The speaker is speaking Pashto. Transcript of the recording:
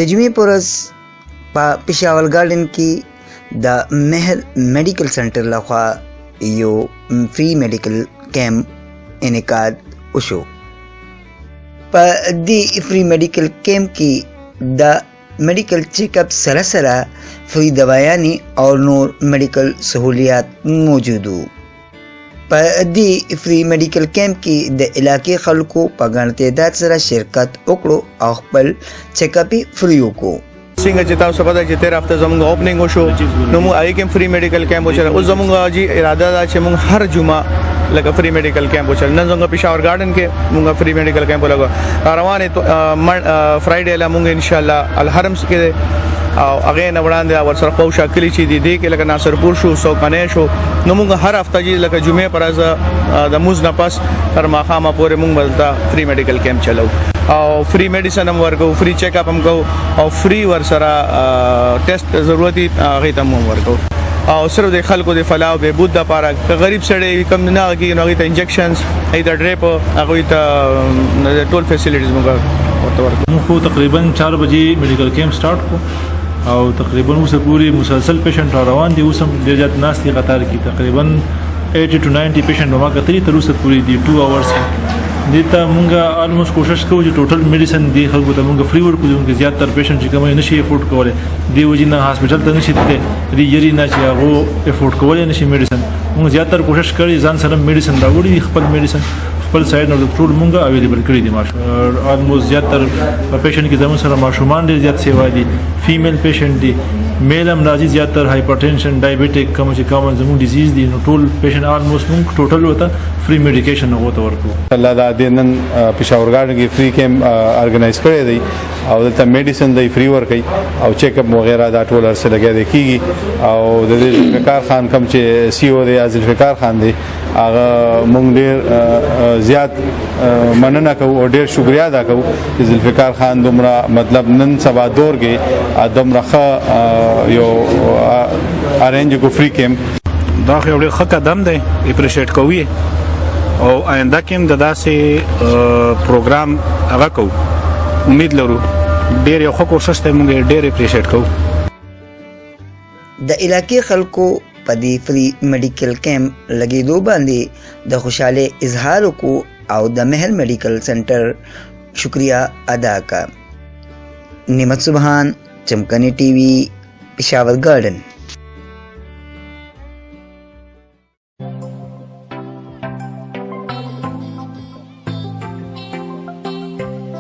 د جمعې په ورځ په پېښور ګارډن کې د مهر میډیکل سنټر لخوا یو فری میډیکل کیمپ انعقاد وشو. په دې فری میډیکل کیمپ کې د میډیکل چیک اپ سره سره فری دوايانې او نور میډیکل سہولیات موجود وو. په دې فری میډیکل کیمپ کې د علاقې خلکو په ګڼ تعداد سره شرکت وکړو او خپل چیک اپ فری وکړو. څنګه چې تاسو پته چې 13 هفته زموږ اوپننګ وشو نو موږ هغه کې فری میډیکل کیمپ وچره. اوس زموږ جی اراده ده چې موږ هر جمعه لکه فری میډیکل کیمپ وچره. نن زموږ پېښور ګارډن کې موږ فری میډیکل کیمپ لګو روانه فرایډے لا موږ ان شاء الله الحرم کې او هغه نه وړاندې ورسره خو شکلی چې دی کې لکه ناصرپور شو سوکنه شو نو موږ هر هفته جی لکه جمعې پر از د موز نه پاس تر ماخامه پورې موږ ولدا فری میډیکل کیمپ چلو او فری میډیسن هم ورکو فری چیک اپ هم کو او فری ورسره ټیسټ ضرورتي هغه ته هم ورکو او صرف د خلکو د فلاح او بهبود لپاره غریب سړی کم نه هغه نو ته انجکشنز ایته ډریپ هغه ته ټول فیسیلیټیز موږ ورته ورکو. خو تقریبا 4 بجې میډیکل کیمپ سٹارټ کو او تقریبا اوس پوری مسلسل پیشنټ روان دي. اوس هم ډیر زیات ناس دي قطار کې تقریبا 80 to 90 پیشنټ ما کتري تر اوسه پوری دي 2 اورز دته مونږه الموست کوشش کوو چې ټوټل میډیسن دی خلکو ته مونږ فری ورکو. چې زیات تر پیشنټ چې کوم نشي افورد کولای دی وجنه هاسپټل ته نشي ته ریری نه چې هغه افورد کولای نشي میډیسن مونږ زیات تر کوشش کړی ځان سره میډیسن راوړي خپل میډیسن خپل سایډ نه ټول مونږه اویلیبل کړی دي. ماشه الموست زیات تر پیشنټ کې زموږ سره ماشومان ډیر زیات سیوا دي. فیمیل پیشنټ دي میل هم راځي زیات تر هایپرټنشن ډایبټیک کوم چې کوم زموږ ډیزیز دي نو ټول پیشنټ الموست مونږ ټوټل وته فری میډیکیشن هغه ورکو. الله دا دنن پېښور ګارډن کې فری کیمپ ارګنایز کړی دی او دلته میډیسن دی فری ورکي او چیک اپ وغیرہ دا ټول سره لګیا دی کیږي او د ذوالفقار خان کوم چې سی او دی ذوالفقار خان دی هغه مونږ ډیر زیات مننه کوو او ډیر شکریا ادا کوو چې ذوالفقار خان دومره مطلب نن سبا دور کې دومره یو ارینج کو فری کیمپ دا خو یو ښه قدم دی اپریشیټ کوي او آینده کې د داسې پروګرام هغه کوو. امید لرو ډیر یو ښه کوشش ته موږ ډیر اپریشیټ کوو. د علاقې خلکو په دې فری میډیکل کیمپ لګېدو باندې د خوشاله اظهار وکړو او د مهر میډیکل سنټر شکریہ ادا کا. نعمت سبحان، چمکنی ٹی وی، پېښور ګارډن.